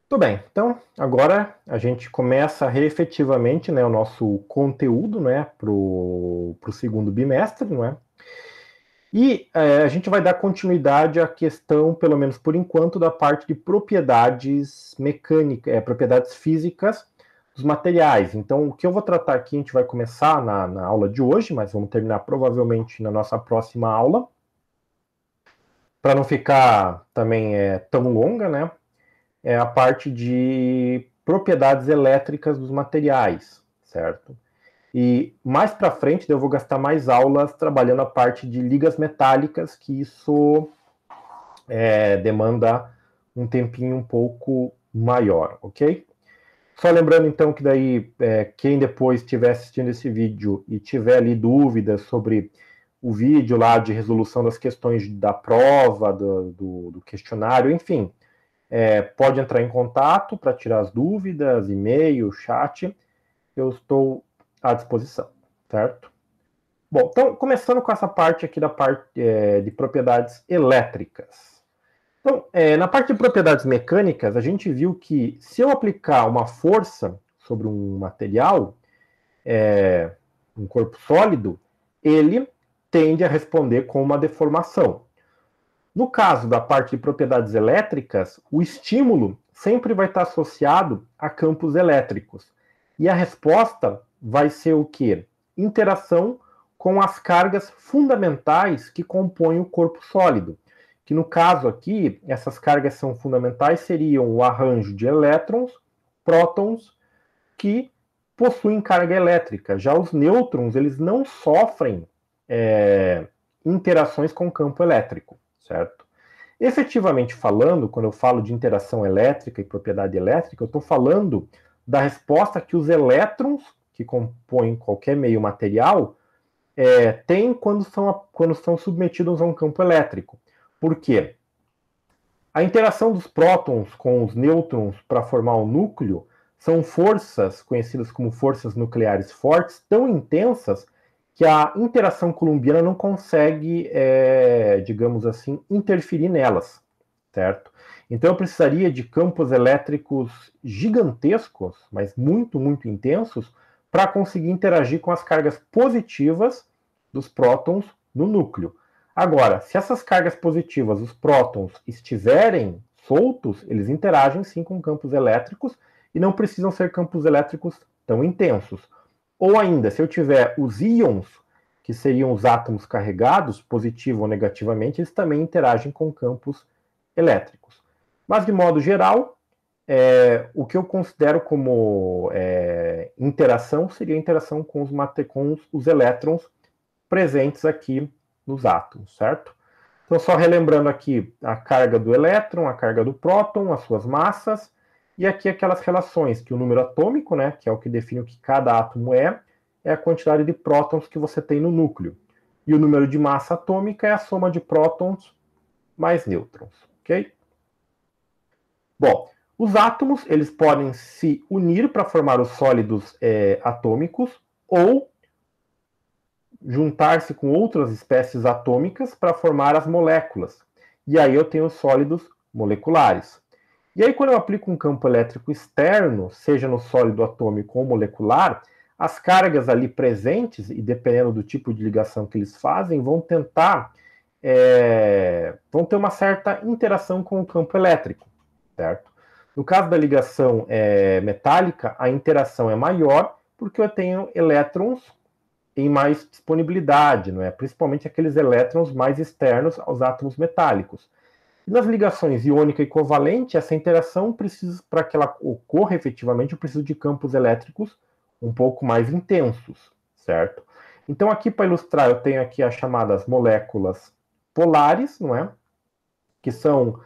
Tudo bem, então agora a gente começa efetivamente, né, o nosso conteúdo, né, para o segundo bimestre, não é? E a gente vai dar continuidade à questão, pelo menos por enquanto, da parte de propriedades mecânicas, propriedades físicas dos materiais. Então, o que eu vou tratar aqui, a gente vai começar na aula de hoje, mas vamos terminar provavelmente na nossa próxima aula, para não ficar também tão longa, né? É a parte de propriedades elétricas dos materiais, certo? E mais para frente eu vou gastar mais aulas trabalhando a parte de ligas metálicas, que isso demanda um tempinho um pouco maior, ok? Só lembrando então que daí quem depois estiver assistindo esse vídeo e tiver ali dúvidas sobre o vídeo lá de resolução das questões da prova, do questionário, enfim, pode entrar em contato para tirar as dúvidas, e-mail, chat, eu estou à disposição, certo? Bom, então, começando com essa parte aqui da parte de propriedades elétricas. Então, na parte de propriedades mecânicas, a gente viu que se eu aplicar uma força sobre um material, um corpo sólido, ele tende a responder com uma deformação. No caso da parte de propriedades elétricas, o estímulo sempre vai estar associado a campos elétricos. E a resposta vai ser o quê? Interação com as cargas fundamentais que compõem o corpo sólido. Que no caso aqui, essas cargas são fundamentais seriam o arranjo de elétrons, prótons, que possuem carga elétrica. Já os nêutrons, eles não sofrem interações com o campo elétrico, certo? Efetivamente falando, quando eu falo de interação elétrica e propriedade elétrica, eu estou falando da resposta que os elétrons, que compõem qualquer meio material, têm quando são submetidos a um campo elétrico. Por quê? A interação dos prótons com os nêutrons para formar o núcleo são forças conhecidas como forças nucleares fortes, tão intensas que a interação coulombiana não consegue, digamos assim, interferir nelas, certo? Então eu precisaria de campos elétricos gigantescos, mas muito, muito intensos, para conseguir interagir com as cargas positivas dos prótons no núcleo. Agora, se essas cargas positivas, os prótons, estiverem soltos, eles interagem sim com campos elétricos e não precisam ser campos elétricos tão intensos. Ou ainda, se eu tiver os íons, que seriam os átomos carregados, positivo ou negativamente, eles também interagem com campos elétricos. Mas, de modo geral, o que eu considero como interação seria a interação com os elétrons presentes aqui nos átomos, certo? Então, só relembrando aqui a carga do elétron, a carga do próton, as suas massas, e aqui aquelas relações, que o número atômico, né, que é o que define o que cada átomo é a quantidade de prótons que você tem no núcleo. E o número de massa atômica é a soma de prótons mais nêutrons, ok? Bom, os átomos, eles podem se unir para formar os sólidos atômicos ou juntar-se com outras espécies atômicas para formar as moléculas. E aí eu tenho sólidos moleculares. E aí, quando eu aplico um campo elétrico externo, seja no sólido atômico ou molecular, as cargas ali presentes, e dependendo do tipo de ligação que eles fazem, vão tentar, vão ter uma certa interação com o campo elétrico, certo? No caso da ligação metálica, a interação é maior, porque eu tenho elétrons em mais disponibilidade, não é? Principalmente aqueles elétrons mais externos aos átomos metálicos. E nas ligações iônica e covalente, essa interação precisa, para que ela ocorra efetivamente, eu preciso de campos elétricos um pouco mais intensos, certo? Então, aqui para ilustrar, eu tenho aqui as chamadas moléculas polares, não é? Que são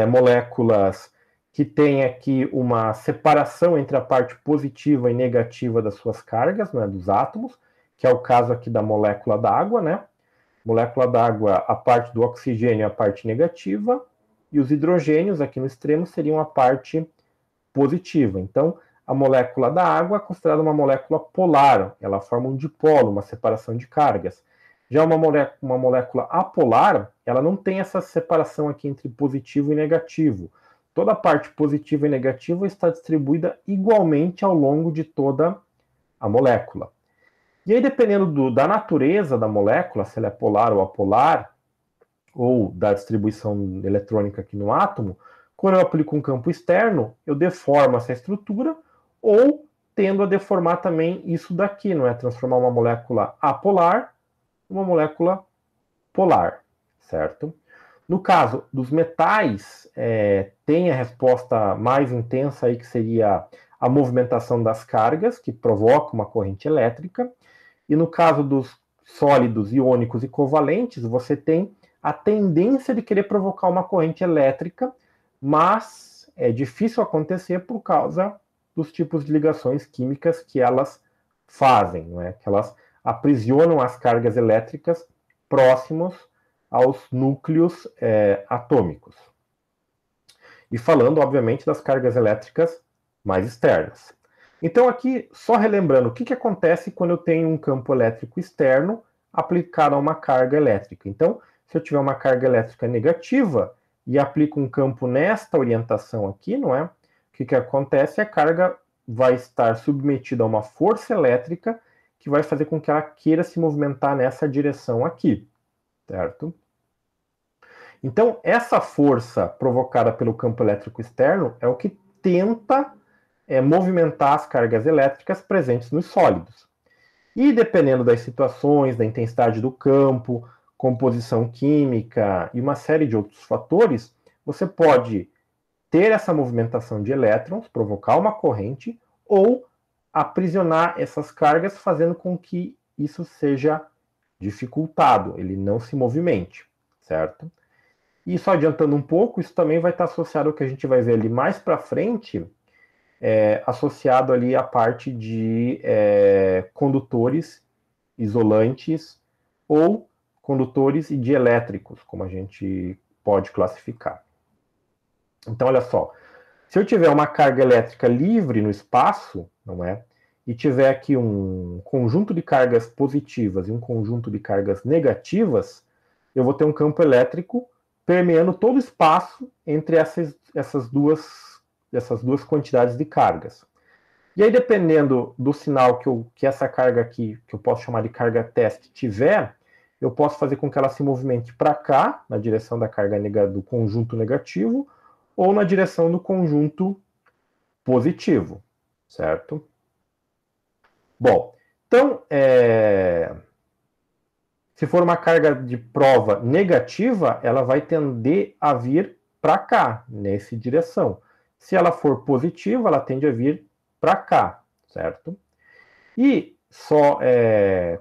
moléculas que têm aqui uma separação entre a parte positiva e negativa das suas cargas, não é? Dos átomos, que é o caso aqui da molécula d'água, né? Molécula d'água, a parte do oxigênio é a parte negativa, e os hidrogênios aqui no extremo seriam a parte positiva. Então, a molécula da água é considerada uma molécula polar, ela forma um dipolo, uma separação de cargas. Já uma molécula apolar, ela não tem essa separação aqui entre positivo e negativo. toda a parte positiva e negativa está distribuída igualmente ao longo de toda a molécula. E aí, dependendo da natureza da molécula, se ela é polar ou apolar, ou da distribuição eletrônica aqui no átomo, quando eu aplico um campo externo, eu deformo essa estrutura, ou tendo a deformar também isso daqui, não é? Transformar uma molécula apolar numa molécula polar, certo? No caso dos metais, tem a resposta mais intensa aí, que seria a movimentação das cargas, que provoca uma corrente elétrica. E no caso dos sólidos iônicos e covalentes, você tem a tendência de querer provocar uma corrente elétrica, mas é difícil acontecer por causa dos tipos de ligações químicas que elas fazem, não é? Que elas aprisionam as cargas elétricas próximos aos núcleos atômicos. E falando, obviamente, das cargas elétricas mais externas. Então, aqui, só relembrando, o que acontece quando eu tenho um campo elétrico externo aplicado a uma carga elétrica? Então, se eu tiver uma carga elétrica negativa e aplico um campo nesta orientação aqui, não é? O que acontece? A carga vai estar submetida a uma força elétrica que vai fazer com que ela queira se movimentar nessa direção aqui, certo? Então, essa força provocada pelo campo elétrico externo é o que tenta movimentar as cargas elétricas presentes nos sólidos. E dependendo das situações, da intensidade do campo, composição química e uma série de outros fatores, você pode ter essa movimentação de elétrons, provocar uma corrente, ou aprisionar essas cargas, fazendo com que isso seja dificultado, ele não se movimente, certo? E só adiantando um pouco, isso também vai estar associado ao que a gente vai ver ali mais para frente, associado ali à parte de condutores isolantes ou condutores dielétricos, como a gente pode classificar. Então, olha só, se eu tiver uma carga elétrica livre no espaço, não é? E tiver aqui um conjunto de cargas positivas e um conjunto de cargas negativas, eu vou ter um campo elétrico permeando todo o espaço entre essas duas quantidades de cargas. E aí, dependendo do sinal que essa carga aqui, que eu posso chamar de carga teste, tiver, eu posso fazer com que ela se movimente para cá, na direção da carga do conjunto negativo, ou na direção do conjunto positivo, certo? Bom, então, se for uma carga de prova negativa, ela vai tender a vir para cá, nessa direção. Se ela for positiva, ela tende a vir para cá, certo? E só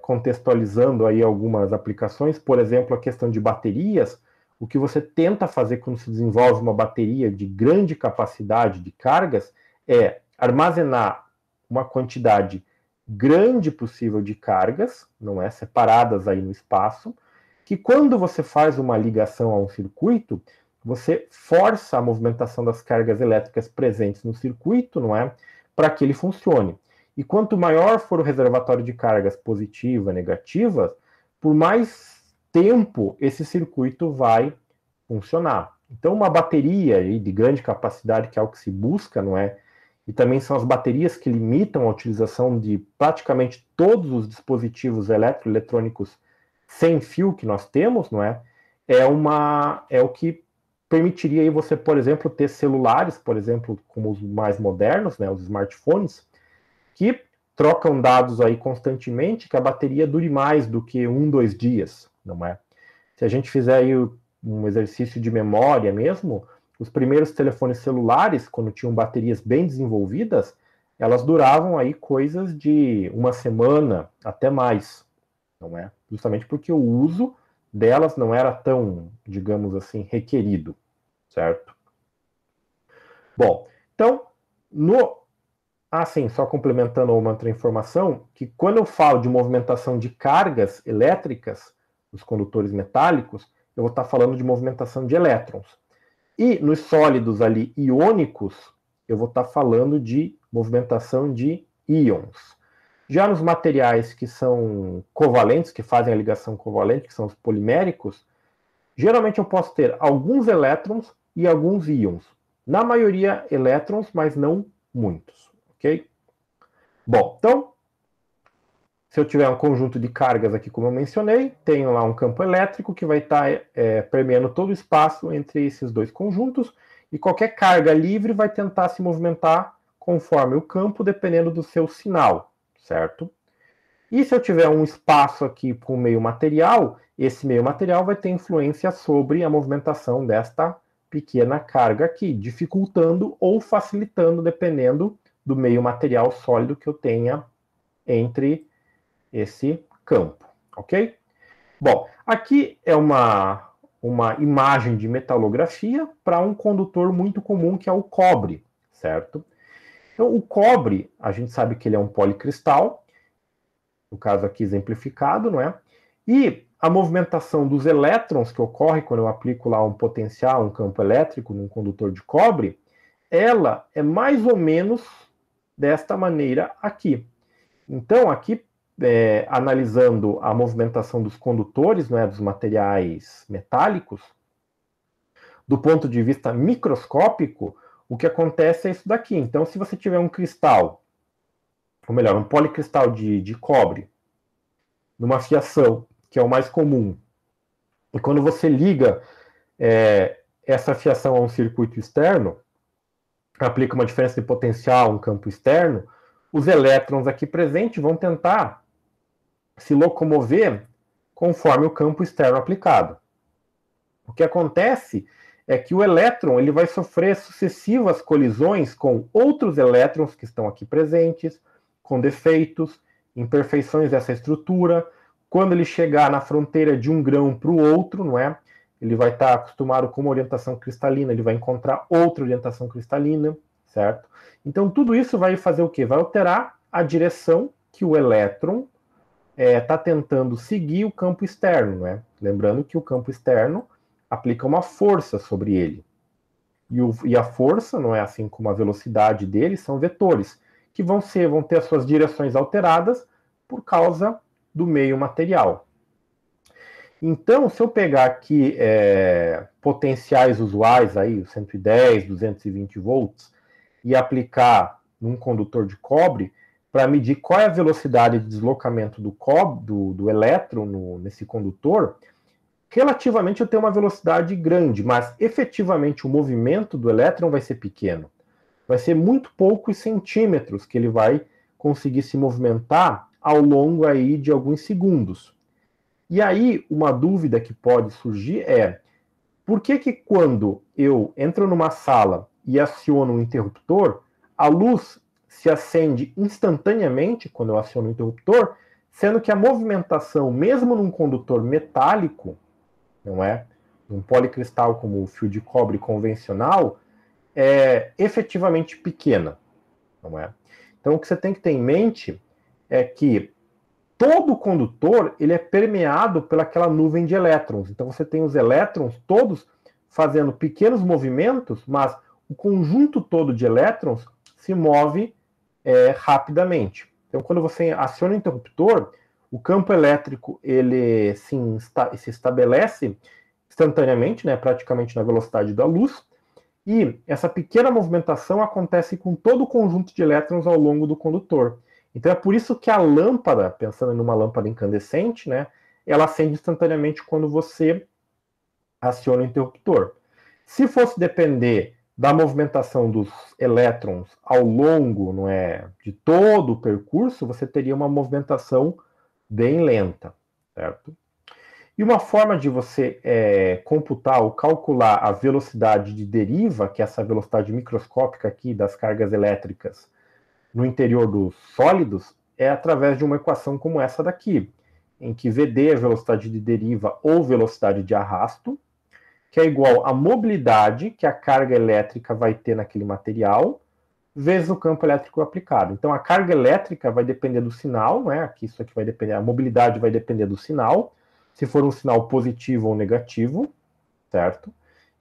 contextualizando aí algumas aplicações, por exemplo, a questão de baterias, o que você tenta fazer quando se desenvolve uma bateria de grande capacidade de cargas é armazenar uma quantidade grande possível de cargas, não é, separadas aí no espaço, que quando você faz uma ligação a um circuito, você força a movimentação das cargas elétricas presentes no circuito, não é, para que ele funcione. E quanto maior for o reservatório de cargas positiva, negativa, por mais tempo esse circuito vai funcionar. Então, uma bateria aí de grande capacidade, que é o que se busca, não é? E também são as baterias que limitam a utilização de praticamente todos os dispositivos eletrônicos sem fio que nós temos, não é? É o que permitiria aí você, por exemplo, ter celulares, por exemplo, como os mais modernos, né, os smartphones, que trocam dados aí constantemente, que a bateria dure mais do que 2 dias, não é? Se a gente fizer aí um exercício de memória mesmo, os primeiros telefones celulares, quando tinham baterias bem desenvolvidas, elas duravam aí coisas de 1 semana, até mais, não é? Justamente porque o uso delas não era tão, digamos assim, requerido, certo? Bom, então, só complementando uma outra informação, que quando eu falo de movimentação de cargas elétricas, os condutores metálicos, eu vou estar falando de movimentação de elétrons. E nos sólidos ali iônicos, eu vou estar falando de movimentação de íons. Já nos materiais que são covalentes, que fazem a ligação covalente, que são os poliméricos, geralmente eu posso ter alguns elétrons e alguns íons. Na maioria, elétrons, mas não muitos, ok? Bom, então, se eu tiver um conjunto de cargas aqui, como eu mencionei, tenho lá um campo elétrico que vai estar permeando todo o espaço entre esses dois conjuntos, e qualquer carga livre vai tentar se movimentar conforme o campo, dependendo do seu sinal, certo? E se eu tiver um espaço aqui com meio material, esse meio material vai ter influência sobre a movimentação desta pequena carga aqui, dificultando ou facilitando, dependendo do meio material sólido que eu tenha entre esse campo, ok? Bom, aqui é uma imagem de metalografia para um condutor muito comum que é o cobre, certo? Então, o cobre, a gente sabe que ele é um policristal, no caso aqui exemplificado, não é? E a movimentação dos elétrons que ocorre quando eu aplico lá um potencial, um campo elétrico num condutor de cobre, ela é mais ou menos desta maneira aqui. Então, aqui, analisando a movimentação dos condutores, não é, dos materiais metálicos, do ponto de vista microscópico, o que acontece é isso daqui. Então, se você tiver um cristal, ou melhor, um policristal de cobre, numa fiação, que é o mais comum, e quando você liga essa fiação a um circuito externo, aplica uma diferença de potencial, um campo externo, os elétrons aqui presentes vão tentar se locomover conforme o campo externo aplicado. O que acontece é que o elétron ele vai sofrer sucessivas colisões com outros elétrons que estão aqui presentes, com defeitos, imperfeições dessa estrutura. Quando ele chegar na fronteira de um grão para o outro, não é? Ele vai estar acostumado com uma orientação cristalina, ele vai encontrar outra orientação cristalina, certo? Então, tudo isso vai fazer o quê? Vai alterar a direção que o elétron está tentando seguir o campo externo, né? Lembrando que o campo externo aplica uma força sobre ele. E a força, não é assim como a velocidade dele, são vetores, que vão ter as suas direções alteradas por causa do meio material. Então, se eu pegar aqui potenciais usuais, aí, 110, 220 volts, e aplicar num condutor de cobre, para medir qual é a velocidade de deslocamento do elétron nesse condutor, relativamente eu tenho uma velocidade grande, mas efetivamente o movimento do elétron vai ser pequeno. Vai ser muito poucos centímetros que ele vai conseguir se movimentar ao longo aí de alguns segundos. E aí, uma dúvida que pode surgir é: por que quando eu entro numa sala e aciono um interruptor, a luz se acende instantaneamente quando eu aciono o interruptor, sendo que a movimentação, mesmo num condutor metálico, não é? Um policristal como o fio de cobre convencional, é efetivamente pequena, não é? Então, o que você tem que ter em mente é que todo condutor ele é permeado pelaquela nuvem de elétrons. Então, você tem os elétrons todos fazendo pequenos movimentos, mas o conjunto todo de elétrons se move rapidamente. Então, quando você aciona o interruptor, o campo elétrico ele se estabelece instantaneamente, né, praticamente na velocidade da luz, e essa pequena movimentação acontece com todo o conjunto de elétrons ao longo do condutor. Então é por isso que a lâmpada, pensando numa lâmpada incandescente, né, ela acende instantaneamente quando você aciona o interruptor. Se fosse depender da movimentação dos elétrons ao longo, não é, de todo o percurso, você teria uma movimentação bem lenta, certo? E uma forma de você computar ou calcular a velocidade de deriva, que é essa velocidade microscópica aqui das cargas elétricas no interior dos sólidos, é através de uma equação como essa daqui, em que VD é velocidade de deriva ou velocidade de arrasto, que é igual à mobilidade que a carga elétrica vai ter naquele material, vezes o campo elétrico aplicado. Então, a carga elétrica vai depender do sinal, né? Aqui, isso aqui vai depender, a mobilidade vai depender do sinal, se for um sinal positivo ou negativo, certo?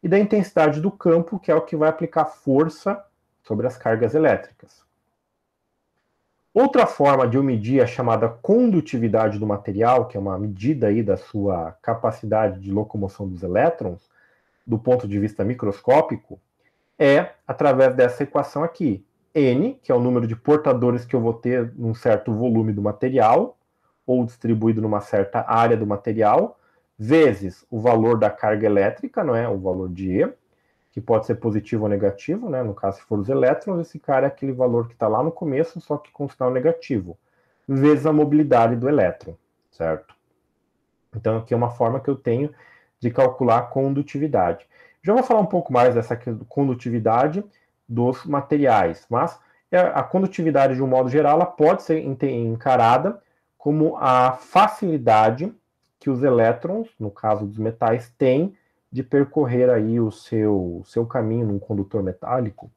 E da intensidade do campo, que é o que vai aplicar força sobre as cargas elétricas. Outra forma de eu medir a chamada condutividade do material, que é uma medida aí da sua capacidade de locomoção dos elétrons, do ponto de vista microscópico, é através dessa equação aqui. N, que é o número de portadores que eu vou ter num certo volume do material, ou distribuído numa certa área do material, vezes o valor da carga elétrica, não é? O valor de E, que pode ser positivo ou negativo, né? No caso, se for os elétrons, esse cara é aquele valor que está lá no começo, só que com sinal negativo, vezes a mobilidade do elétron, certo? Então, aqui é uma forma que eu tenho de calcular a condutividade. Já vou falar um pouco mais dessa condutividade dos materiais, mas a condutividade, de um modo geral, ela pode ser encarada como a facilidade que os elétrons, no caso dos metais, têm de percorrer aí o seu caminho num condutor metálico,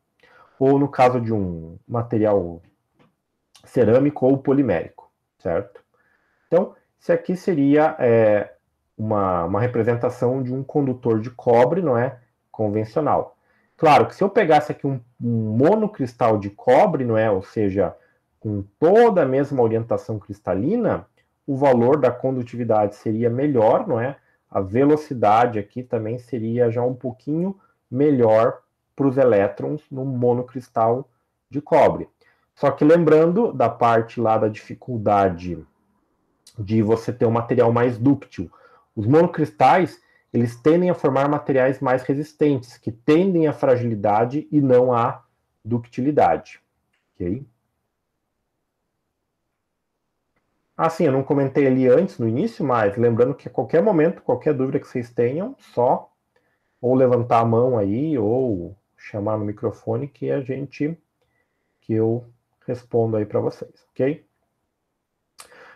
ou no caso de um material cerâmico ou polimérico, certo? Então, isso aqui seria uma representação de um condutor de cobre, não é? Convencional. Claro que se eu pegasse aqui um monocristal de cobre, não é? Ou seja, com toda a mesma orientação cristalina, o valor da condutividade seria melhor, não é? A velocidade aqui também seria já um pouquinho melhor para os elétrons no monocristal de cobre. Só que lembrando da parte lá da dificuldade de você ter um material mais dúctil. Os monocristais, eles tendem a formar materiais mais resistentes, que tendem à fragilidade e não à ductilidade. Ok? Assim, eu não comentei ali antes, no início, mas lembrando que a qualquer momento, qualquer dúvida que vocês tenham, só ou levantar a mão aí, ou chamar no microfone que eu respondo aí para vocês, ok?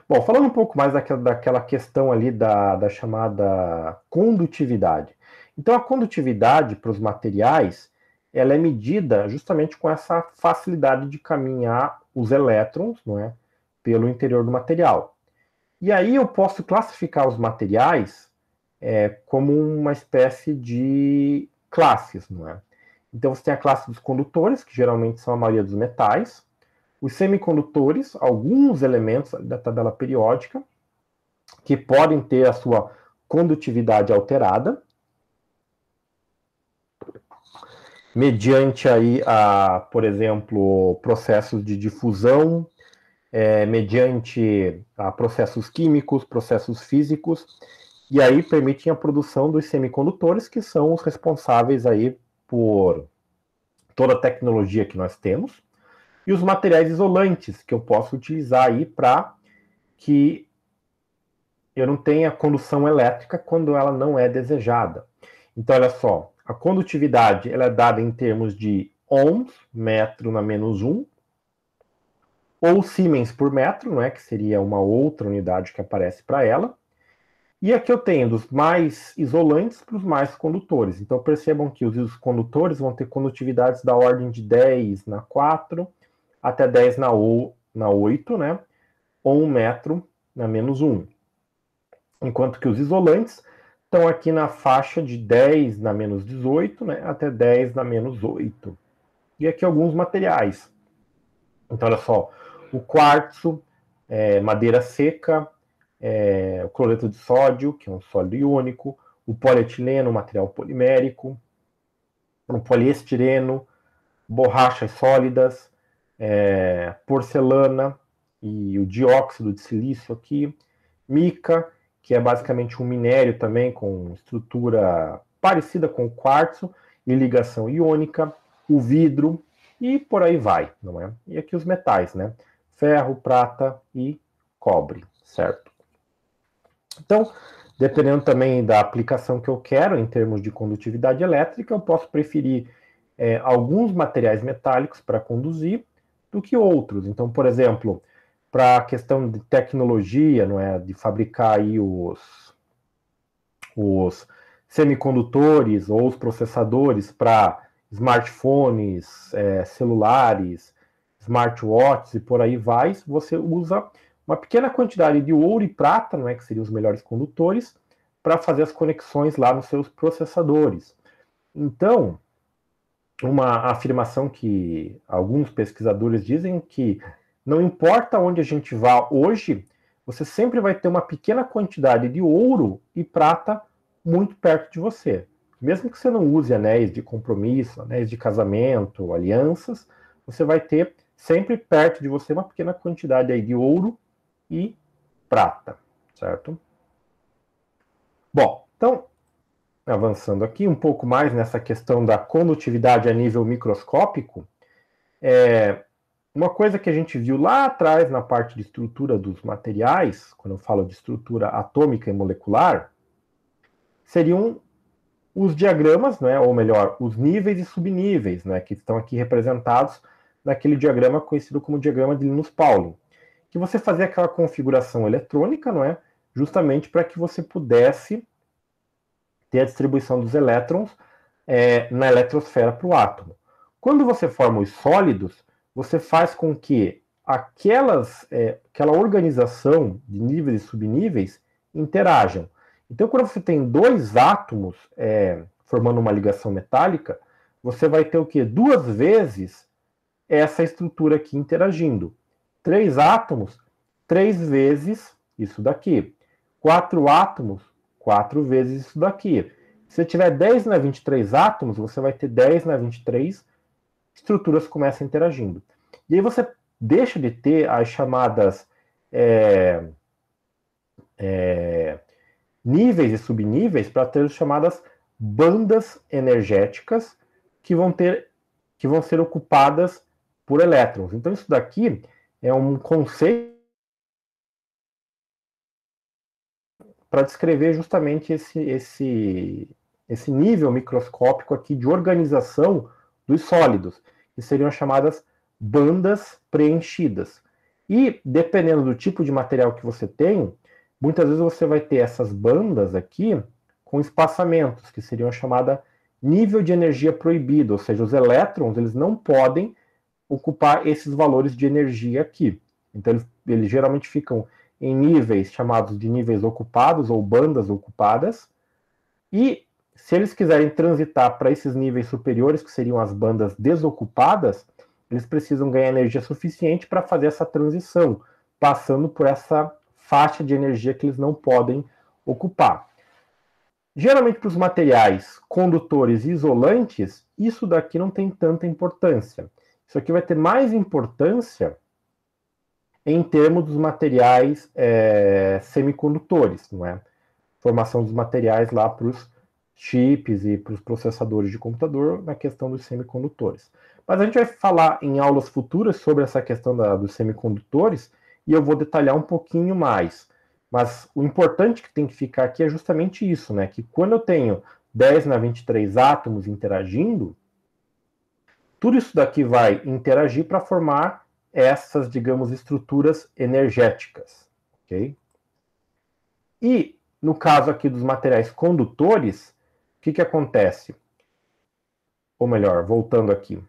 Bom, falando um pouco mais daquela questão ali da chamada condutividade. Então, a condutividade para os materiais, ela é medida justamente com essa facilidade de caminhar os elétrons, não é, pelo interior do material. E aí eu posso classificar os materiais como uma espécie de classes, não é? Então, você tem a classe dos condutores, que geralmente são a maioria dos metais, os semicondutores, alguns elementos da tabela periódica, que podem ter a sua condutividade alterada, mediante aí, por exemplo, processos de difusão, mediante processos químicos, processos físicos, e aí permitem a produção dos semicondutores, que são os responsáveis aí por toda a tecnologia que nós temos, e os materiais isolantes, que eu posso utilizar aí para que eu não tenha condução elétrica quando ela não é desejada. Então, olha só, a condutividade ela é dada em termos de ohms, metro na menos 1, ou Siemens por metro, não é? Que seria uma outra unidade que aparece para ela. E aqui eu tenho dos mais isolantes para os mais condutores. Então percebam que os condutores vão ter condutividades da ordem de 10 na 4 até 10 na 8, né? Ou 1 metro na menos 1. Enquanto que os isolantes estão aqui na faixa de 10 na menos 18, né? Até 10 na menos 8. E aqui alguns materiais. Então olha só, o quartzo, madeira seca, o cloreto de sódio, que é um sólido iônico, o polietileno, material polimérico, o poliestireno, borrachas sólidas, porcelana e o dióxido de silício aqui, mica, que é basicamente um minério também com estrutura parecida com o quartzo e ligação iônica, o vidro e por aí vai, não é? E aqui os metais, né? Ferro, prata e cobre, certo? Então, dependendo também da aplicação que eu quero em termos de condutividade elétrica, eu posso preferir alguns materiais metálicos para conduzir do que outros. Então, por exemplo, para a questão de tecnologia, não é, de fabricar aí os semicondutores ou os processadores para smartphones, celulares, smartwatches e por aí vai, você usa uma pequena quantidade de ouro e prata, não é, que seriam os melhores condutores, para fazer as conexões lá nos seus processadores. Então, uma afirmação que alguns pesquisadores dizem que não importa onde a gente vá hoje, você sempre vai ter uma pequena quantidade de ouro e prata muito perto de você. mesmo que você não use anéis de compromisso, anéis de casamento, alianças, você vai ter sempre perto de você uma pequena quantidade aí de ouro e prata, certo? Bom, então, avançando aqui um pouco mais nessa questão da condutividade a nível microscópico, uma coisa que a gente viu lá atrás na parte de estrutura dos materiais, quando eu falo de estrutura atômica e molecular, seriam os diagramas, né, ou melhor, os níveis e subníveis, né, que estão aqui representados naquele diagrama conhecido como diagrama de Linus-Pauling, que você fazia aquela configuração eletrônica, não é, justamente para que você pudesse ter a distribuição dos elétrons na eletrosfera para o átomo. Quando você forma os sólidos, você faz com que aquela organização de níveis e subníveis interajam. Então, quando você tem dois átomos formando uma ligação metálica, você vai ter o quê? Duas vezes essa estrutura aqui interagindo. 3 átomos, 3 vezes isso daqui. 4 átomos, 4 vezes isso daqui. Se você tiver 10 na 23 átomos, você vai ter 10 na 23 estruturas que começam interagindo. E aí você deixa de ter as chamadas níveis e subníveis para ter as chamadas bandas energéticas que vão ser ocupadas por elétrons. Então isso daqui é um conceito para descrever justamente esse nível microscópico aqui de organização dos sólidos, que seriam chamadas bandas preenchidas. E, dependendo do tipo de material que você tem, muitas vezes você vai ter essas bandas aqui com espaçamentos, que seriam chamada nível de energia proibido, ou seja, os elétrons eles não podem ocupar esses valores de energia aqui. Então, eles geralmente ficam em níveis chamados de níveis ocupados ou bandas ocupadas, e se eles quiserem transitar para esses níveis superiores, que seriam as bandas desocupadas, eles precisam ganhar energia suficiente para fazer essa transição, passando por essa faixa de energia que eles não podem ocupar. Geralmente, para os materiais condutores e isolantes, isso daqui não tem tanta importância. Isso aqui vai ter mais importância em termos dos materiais semicondutores, não é? Formação dos materiais lá para os chips e para os processadores de computador na questão dos semicondutores. Mas a gente vai falar em aulas futuras sobre essa questão dos semicondutores e eu vou detalhar um pouquinho mais. Mas o importante que tem que ficar aqui é justamente isso, né? Que quando eu tenho 10 na 23 átomos interagindo, tudo isso daqui vai interagir para formar essas, digamos, estruturas energéticas, ok? E, no caso aqui dos materiais condutores, o que acontece? Ou melhor, voltando aqui.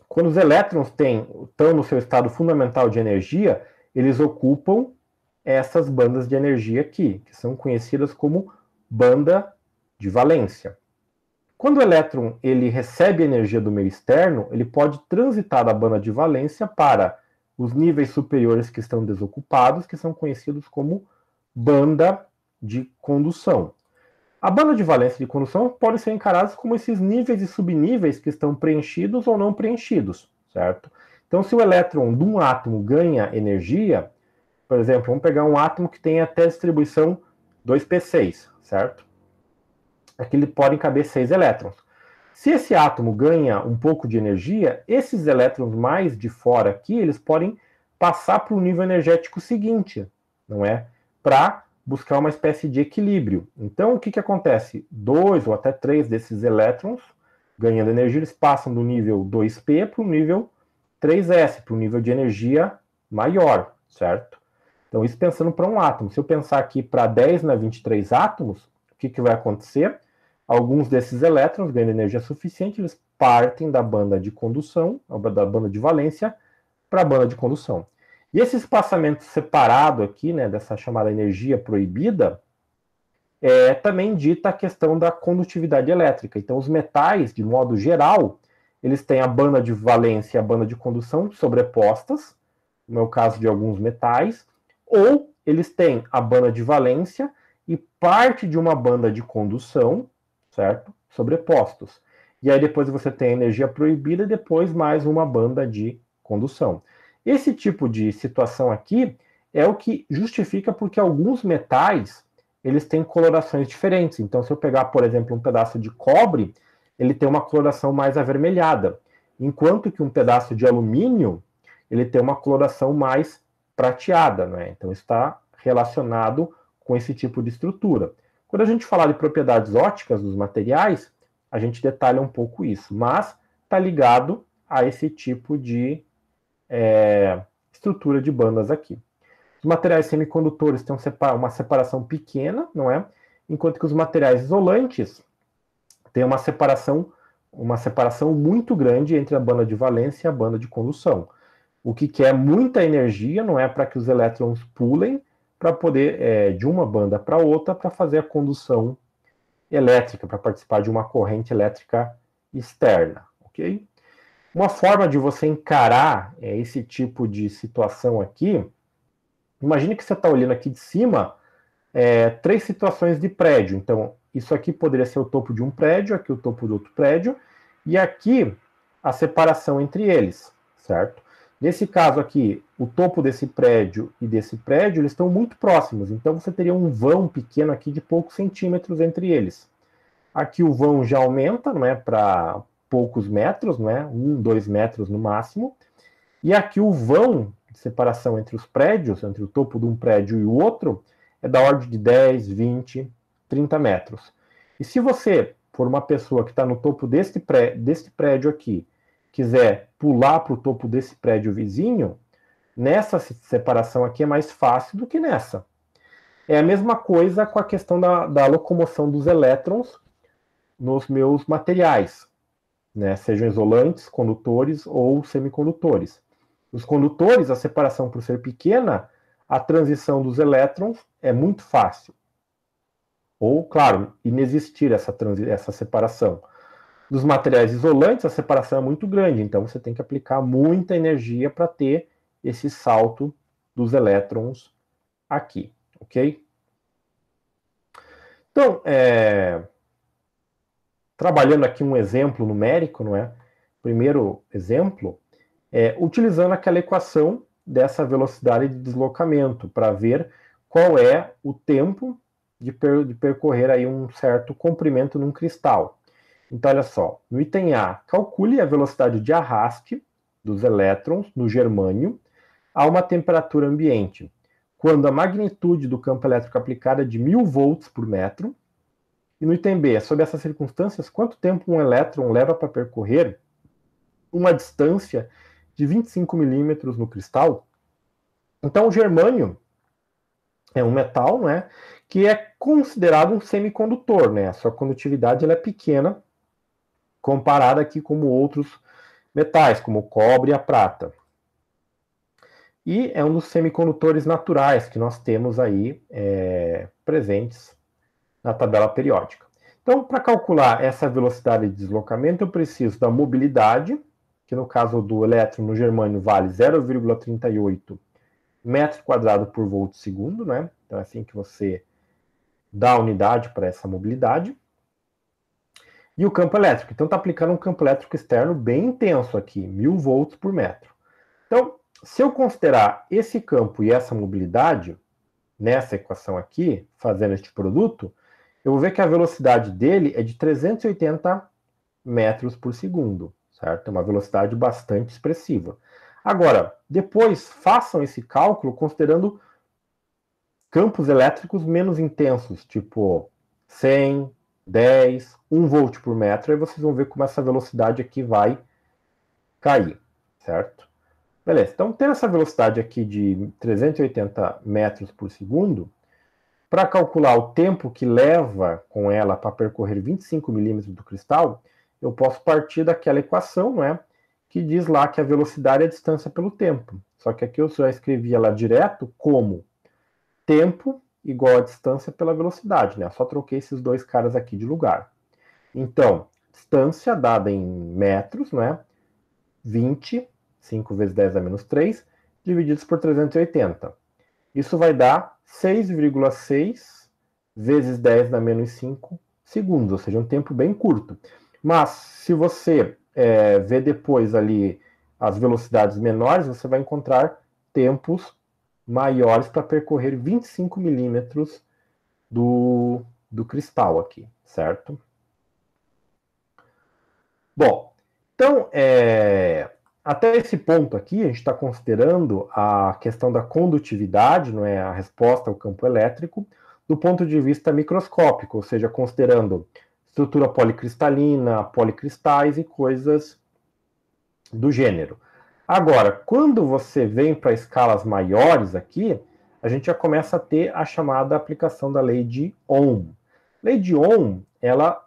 Quando os elétrons estão no seu estado fundamental de energia, eles ocupam essas bandas de energia aqui, que são conhecidas como banda de valência. Quando o elétron ele recebe energia do meio externo, ele pode transitar da banda de valência para os níveis superiores que estão desocupados, que são conhecidos como banda de condução. A banda de valência e de condução podem ser encaradas como esses níveis e subníveis que estão preenchidos ou não preenchidos, certo? Então, se o elétron de um átomo ganha energia, por exemplo, vamos pegar um átomo que tem até distribuição 2p6, certo? Aqui ele podem caber 6 elétrons. Se esse átomo ganha um pouco de energia, esses elétrons mais de fora aqui, eles podem passar para o nível energético seguinte, não é? Para buscar uma espécie de equilíbrio. Então, o que acontece? 2 ou até 3 desses elétrons, ganhando energia, eles passam do nível 2p para o nível 3s, para o nível de energia maior, certo? Então, isso pensando para um átomo. Se eu pensar aqui para 10 na 23 átomos, o que vai acontecer? Alguns desses elétrons ganhando energia suficiente, eles partem da banda de condução, da banda de valência, para a banda de condução. E esse espaçamento separado aqui, né, dessa chamada energia proibida, também dita a questão da condutividade elétrica. Então, os metais, de modo geral, eles têm a banda de valência e a banda de condução sobrepostas, no caso de alguns metais, ou eles têm a banda de valência e parte de uma banda de condução, certo? Sobrepostos. E aí depois você tem a energia proibida e depois mais uma banda de condução. Esse tipo de situação aqui é o que justifica porque alguns metais eles têm colorações diferentes. Então, se eu pegar, por exemplo, um pedaço de cobre, ele tem uma coloração mais avermelhada, enquanto que um pedaço de alumínio ele tem uma coloração mais prateada, né? Então, está relacionado com esse tipo de estrutura. Quando a gente fala de propriedades ópticas dos materiais, a gente detalha um pouco isso, mas está ligado a esse tipo de estrutura de bandas aqui. Os materiais semicondutores têm uma separação pequena, não é? Enquanto que os materiais isolantes têm uma separação muito grande entre a banda de valência e a banda de condução. O que quer muita energia, não é, para que os elétrons pulem para poder, de uma banda para outra, para fazer a condução elétrica, para participar de uma corrente elétrica externa, ok? Uma forma de você encarar esse tipo de situação aqui, imagine que você está olhando aqui de cima 3 situações de prédio. Então, isso aqui poderia ser o topo de um prédio, aqui o topo do outro prédio, e aqui a separação entre eles, certo? Nesse caso aqui, o topo desse prédio e desse prédio, eles estão muito próximos, então você teria um vão pequeno aqui de poucos centímetros entre eles. Aqui o vão já aumenta, não é, para poucos metros, não é, 1, 2 metros no máximo, e aqui o vão de separação entre os prédios, entre o topo de um prédio e o outro, é da ordem de 10, 20, 30 metros. E se você for uma pessoa que está no topo deste prédio aqui, quiser pular para o topo desse prédio vizinho, nessa separação aqui é mais fácil do que nessa. É a mesma coisa com a questão da locomoção dos elétrons nos meus materiais, né? Sejam isolantes, condutores ou semicondutores. Os condutores, a separação por ser pequena, a transição dos elétrons é muito fácil. Ou, claro, inexistir essa separação. Dos materiais isolantes, a separação é muito grande, então você tem que aplicar muita energia para ter esse salto dos elétrons aqui, ok? Então, trabalhando aqui um exemplo numérico, não é? Primeiro exemplo, utilizando aquela equação dessa velocidade de deslocamento para ver qual é o tempo de percorrer aí um certo comprimento num cristal. Então, olha só, no item A, calcule a velocidade de arraste dos elétrons no germânio a uma temperatura ambiente, quando a magnitude do campo elétrico aplicado é de 1000 volts por metro. E no item B, sob essas circunstâncias, quanto tempo um elétron leva para percorrer uma distância de 25 milímetros no cristal? Então, o germânio é um metal, né, que é considerado um semicondutor, né? A sua condutividade ela é pequena, comparada aqui com outros metais, como o cobre e a prata. E é um dos semicondutores naturais que nós temos aí presentes na tabela periódica. Então, para calcular essa velocidade de deslocamento, eu preciso da mobilidade, que no caso do elétron no germânio vale 0,38 metro quadrado por volt segundo, né? Então é assim que você dá a unidade para essa mobilidade. E o campo elétrico. Então está aplicando um campo elétrico externo bem intenso aqui, 1000 volts por metro. Então, se eu considerar esse campo e essa mobilidade, nessa equação aqui, fazendo este produto, eu vou ver que a velocidade dele é de 380 metros por segundo, certo? É uma velocidade bastante expressiva. Agora, depois façam esse cálculo considerando campos elétricos menos intensos, tipo 100, 10, 1 volt por metro, aí vocês vão ver como essa velocidade aqui vai cair, certo? Beleza, então tendo essa velocidade aqui de 380 metros por segundo, para calcular o tempo que leva com ela para percorrer 25 milímetros do cristal, eu posso partir daquela equação, não é? Que diz lá que a velocidade é a distância pelo tempo. Só que aqui eu já escrevi ela direto como tempo igual a distância pela velocidade, né? Eu só troquei esses dois caras aqui de lugar. Então, distância dada em metros, né? 20, 5 vezes 10 a menos 3, divididos por 380. Isso vai dar 6,6 vezes 10 a menos 5 segundos, ou seja, um tempo bem curto. Mas se você ver depois ali as velocidades menores, você vai encontrar tempos maiores para percorrer 25 milímetros do cristal aqui, certo? Bom, então, até esse ponto aqui, a gente está considerando a questão da condutividade, não é, a resposta ao campo elétrico, do ponto de vista microscópico, ou seja, considerando estrutura policristalina, policristais e coisas do gênero. Agora, quando você vem para escalas maiores aqui, a gente já começa a ter a chamada aplicação da lei de Ohm. Lei de Ohm, ela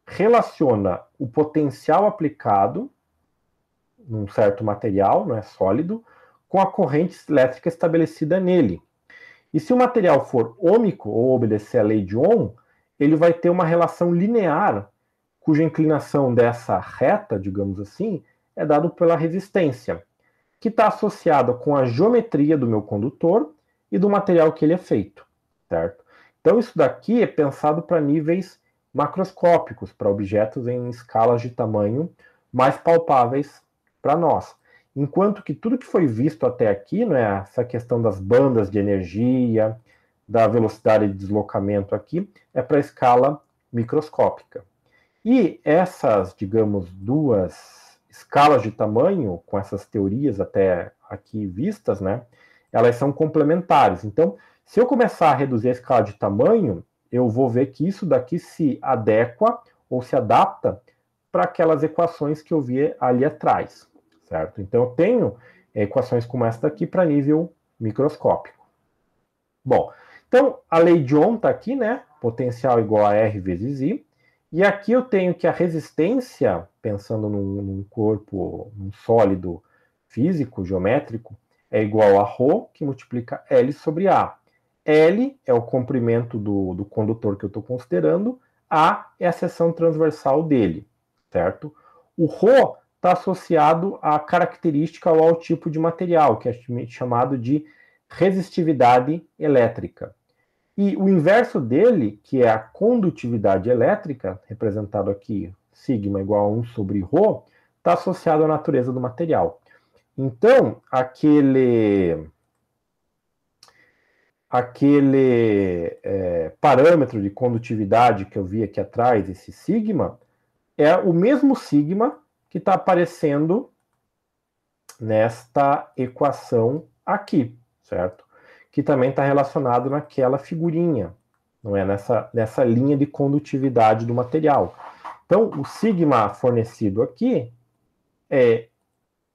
relaciona o potencial aplicado num certo material, não é sólido, com a corrente elétrica estabelecida nele. E se o material for ômico ou obedecer à lei de Ohm, ele vai ter uma relação linear, cuja inclinação dessa reta, digamos assim, é dado pela resistência, que está associada com a geometria do meu condutor e do material que ele é feito, certo? Então isso daqui é pensado para níveis macroscópicos, para objetos em escalas de tamanho mais palpáveis para nós. Enquanto que tudo que foi visto até aqui, né, essa questão das bandas de energia, da velocidade de deslocamento aqui, é para escala microscópica. E essas, digamos, duas escalas de tamanho, com essas teorias até aqui vistas, né, elas são complementares. Então, se eu começar a reduzir a escala de tamanho, eu vou ver que isso daqui se adequa ou se adapta para aquelas equações que eu vi ali atrás, certo? Então, eu tenho equações como essa daqui para nível microscópico. Bom, então, a lei de Ohm está aqui, né? Potencial igual a R vezes I. E aqui eu tenho que a resistência, pensando num corpo, num sólido físico, geométrico, é igual a ρ, que multiplica L sobre A. L é o comprimento do condutor que eu estou considerando, A é a seção transversal dele, certo? O ρ está associado à característica ou ao tipo de material, que é chamado de resistividade elétrica. E o inverso dele, que é a condutividade elétrica, representado aqui, sigma igual a 1 sobre ρ, está associado à natureza do material. Então, aquele parâmetro de condutividade que eu vi aqui atrás, esse sigma, é o mesmo sigma que está aparecendo nesta equação aqui, certo? Que também está relacionado naquela figurinha, não é? Nessa linha de condutividade do material. Então, o sigma fornecido aqui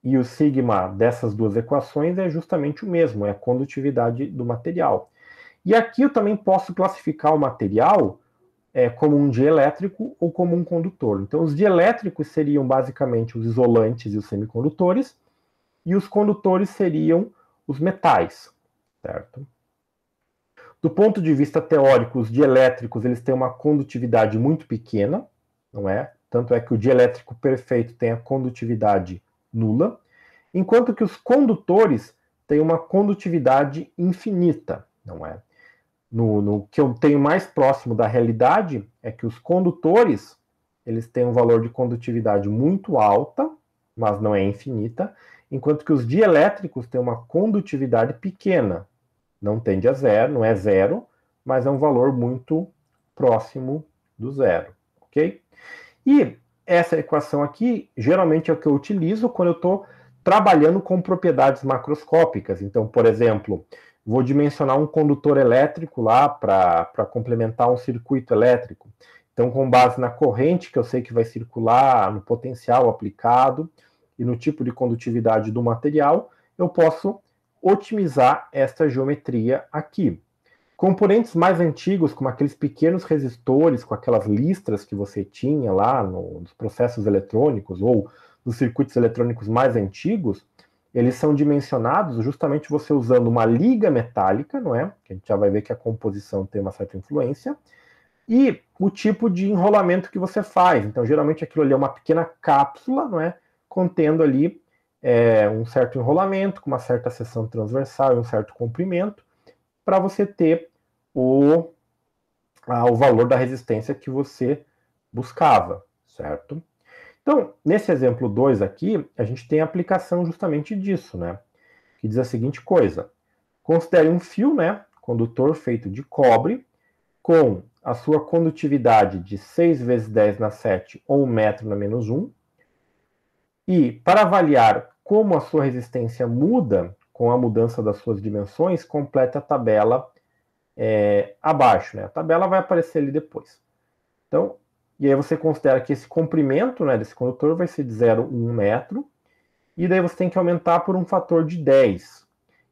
e o sigma dessas duas equações é justamente o mesmo, é a condutividade do material. E aqui eu também posso classificar o material como um dielétrico ou como um condutor. Então, os dielétricos seriam basicamente os isolantes e os semicondutores, e os condutores seriam os metais, certo? Do ponto de vista teórico, os dielétricos eles têm uma condutividade muito pequena, não é? Tanto é que o dielétrico perfeito tem a condutividade nula, enquanto que os condutores têm uma condutividade infinita, não é? No que eu tenho mais próximo da realidade é que os condutores eles têm um valor de condutividade muito alta, mas não é infinita, enquanto que os dielétricos têm uma condutividade pequena, não tende a zero, não é zero, mas é um valor muito próximo do zero, ok? E essa equação aqui, geralmente é o que eu utilizo quando eu estou trabalhando com propriedades macroscópicas. Então, por exemplo, vou dimensionar um condutor elétrico lá para complementar um circuito elétrico. Então, com base na corrente que eu sei que vai circular, no potencial aplicado e no tipo de condutividade do material, eu posso otimizar esta geometria aqui. Componentes mais antigos, como aqueles pequenos resistores, com aquelas listras que você tinha lá nos processos eletrônicos ou nos circuitos eletrônicos mais antigos, eles são dimensionados justamente você usando uma liga metálica, não é? Que a gente já vai ver que a composição tem uma certa influência, e o tipo de enrolamento que você faz. Então, geralmente aquilo ali é uma pequena cápsula, não é? Contendo ali um certo enrolamento, com uma certa seção transversal e um certo comprimento, para você ter o valor da resistência que você buscava, certo? Então, nesse exemplo 2 aqui, a gente tem a aplicação justamente disso, né? Que diz a seguinte coisa: considere um fio, né, condutor feito de cobre, com a sua condutividade de 6 vezes 10 na 7 ou 1 metro na menos 1, e para avaliar como a sua resistência muda com a mudança das suas dimensões, complete a tabela abaixo, né? A tabela vai aparecer ali depois. Então, e aí você considera que esse comprimento, né, desse condutor vai ser de 0,1 metro, e daí você tem que aumentar por um fator de 10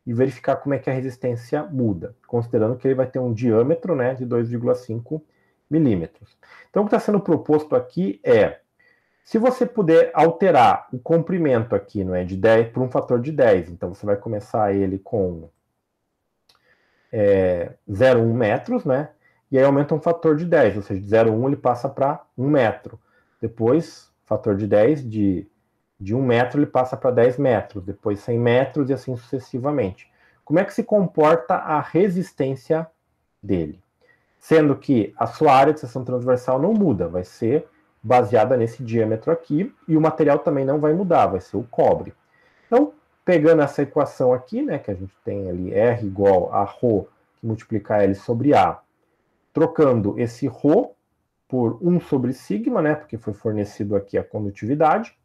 e verificar como é que a resistência muda, considerando que ele vai ter um diâmetro, né, de 2,5 milímetros. Então, o que está sendo proposto aqui é, se você puder alterar o comprimento aqui, não é, de 10 por um fator de 10, então você vai começar ele com 0,1 metros, né? E aí aumenta um fator de 10, ou seja, de 0,1 ele passa para 1 metro. Depois, fator de 10, de 1 metro ele passa para 10 metros, depois 100 metros e assim sucessivamente. Como é que se comporta a resistência dele? Sendo que a sua área de seção transversal não muda, vai ser baseada nesse diâmetro aqui, e o material também não vai mudar, vai ser o cobre. Então, pegando essa equação aqui, né, que a gente tem ali R igual a ρ, que multiplica L sobre A, trocando esse ρ por 1 sobre sigma, né, porque foi fornecido aqui a condutividade,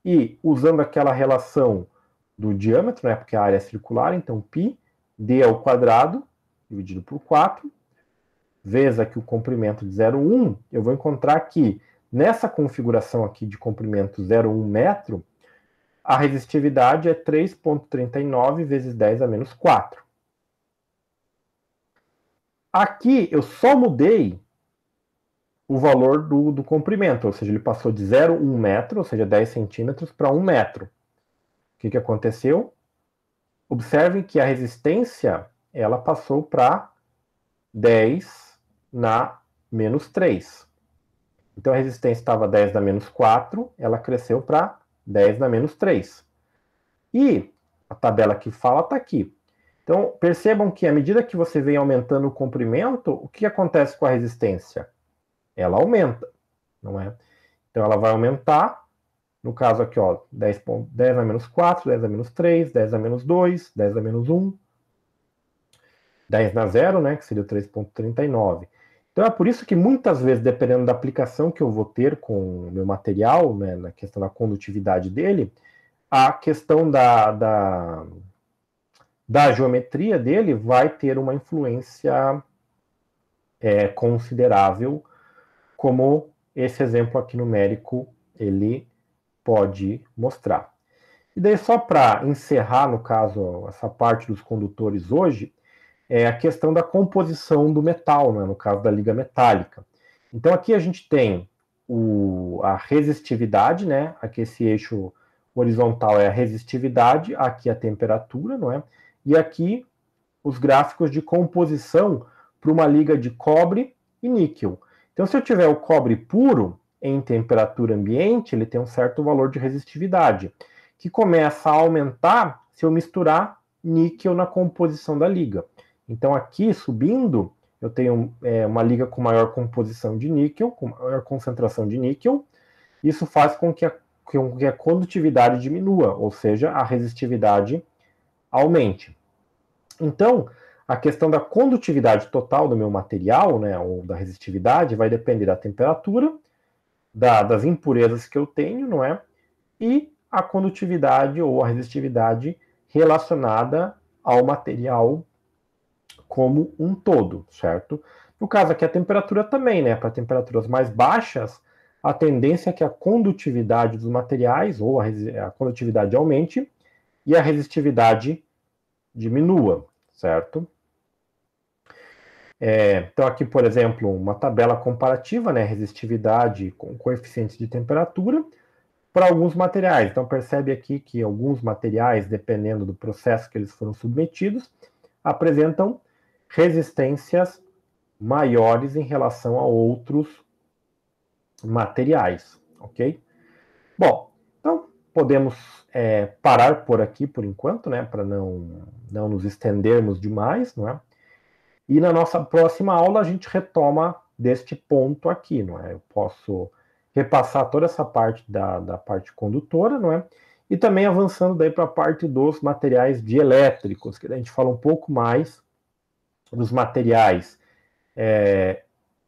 e usando aquela relação do diâmetro, né, porque a área é circular, então π d ao quadrado, dividido por 4, vezes aqui o comprimento de 0,1, eu vou encontrar que nessa configuração aqui de comprimento 0,1 metro, a resistividade é 3,39 vezes 10 a menos 4. Aqui eu só mudei o valor do comprimento, ou seja, ele passou de 0,1 metro, ou seja, 10 centímetros, para 1 metro. O que aconteceu? Observem que a resistência ela passou para 10 na menos 3. Então a resistência estava 10 na menos 4, ela cresceu para 10 na menos 3. E a tabela que fala está aqui. Então percebam que à medida que você vem aumentando o comprimento, o que acontece com a resistência? Ela aumenta, não é? Então ela vai aumentar, no caso aqui, ó, 10 na menos 4, 10 na menos 3, 10 na menos 2, 10 na menos 1, 10 na 0, né, que seria o 3,39. Então é por isso que muitas vezes, dependendo da aplicação que eu vou ter com o meu material, né, na questão da condutividade dele, a questão da geometria dele vai ter uma influência considerável, como esse exemplo aqui numérico ele pode mostrar. E daí, só para encerrar, no caso, essa parte dos condutores hoje, é a questão da composição do metal, né, no caso da liga metálica. Então aqui a gente tem a resistividade, né, aqui esse eixo horizontal é a resistividade, aqui a temperatura, não é? E aqui os gráficos de composição para uma liga de cobre e níquel. Então se eu tiver o cobre puro em temperatura ambiente, ele tem um certo valor de resistividade, que começa a aumentar se eu misturar níquel na composição da liga. Então aqui, subindo, eu tenho uma liga com maior composição de níquel, com maior concentração de níquel. Isso faz com que a condutividade diminua, ou seja, a resistividade aumente. Então, a questão da condutividade total do meu material, né, ou da resistividade, vai depender da temperatura, das impurezas que eu tenho, não é? E a condutividade ou a resistividade relacionada ao material como um todo, certo? No caso aqui, a temperatura também, né? Para temperaturas mais baixas, a tendência é que a condutividade dos materiais, ou a condutividade aumente, e a resistividade diminua, certo? Então aqui, por exemplo, uma tabela comparativa, né? Resistividade com coeficientes de temperatura para alguns materiais. Então percebe aqui que alguns materiais, dependendo do processo que eles foram submetidos, apresentam resistências maiores em relação a outros materiais, ok? Bom, então podemos parar por aqui por enquanto, né, para não nos estendermos demais, não é? E na nossa próxima aula a gente retoma deste ponto aqui, não é? Eu posso repassar toda essa parte da parte condutora, não é? E também avançando daí para a parte dos materiais dielétricos, que a gente fala um pouco mais dos materiais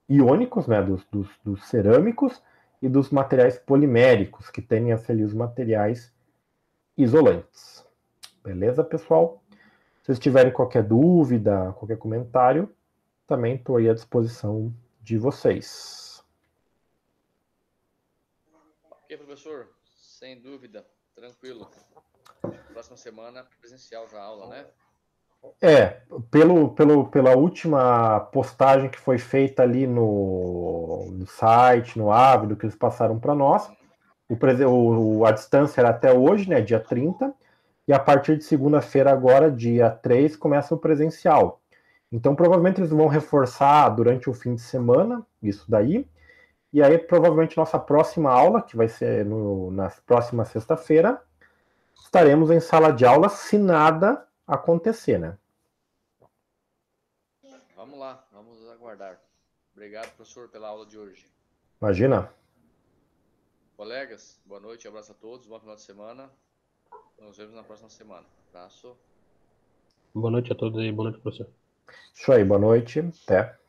iônicos, né, dos cerâmicos e dos materiais poliméricos, que têm ali os materiais isolantes. Beleza, pessoal? Se vocês tiverem qualquer dúvida, qualquer comentário, também estou aí à disposição de vocês. Ok, professor, sem dúvida, tranquilo. Próxima semana, presencial já a aula, né? Pela última postagem que foi feita ali no site, no Ávido, que eles passaram para nós, a distância era até hoje, né, dia 30, e a partir de segunda-feira, agora, dia 3, começa o presencial. Então, provavelmente eles vão reforçar durante o fim de semana, isso daí, e aí provavelmente nossa próxima aula, que vai ser na próxima sexta-feira, estaremos em sala de aula se nada acontecer, né? Vamos lá, vamos aguardar. Obrigado, professor, pela aula de hoje. Imagina. Colegas, boa noite, abraço a todos, bom final de semana. Nos vemos na próxima semana. Abraço. Boa noite a todos e boa noite, professor. Isso aí, boa noite, até.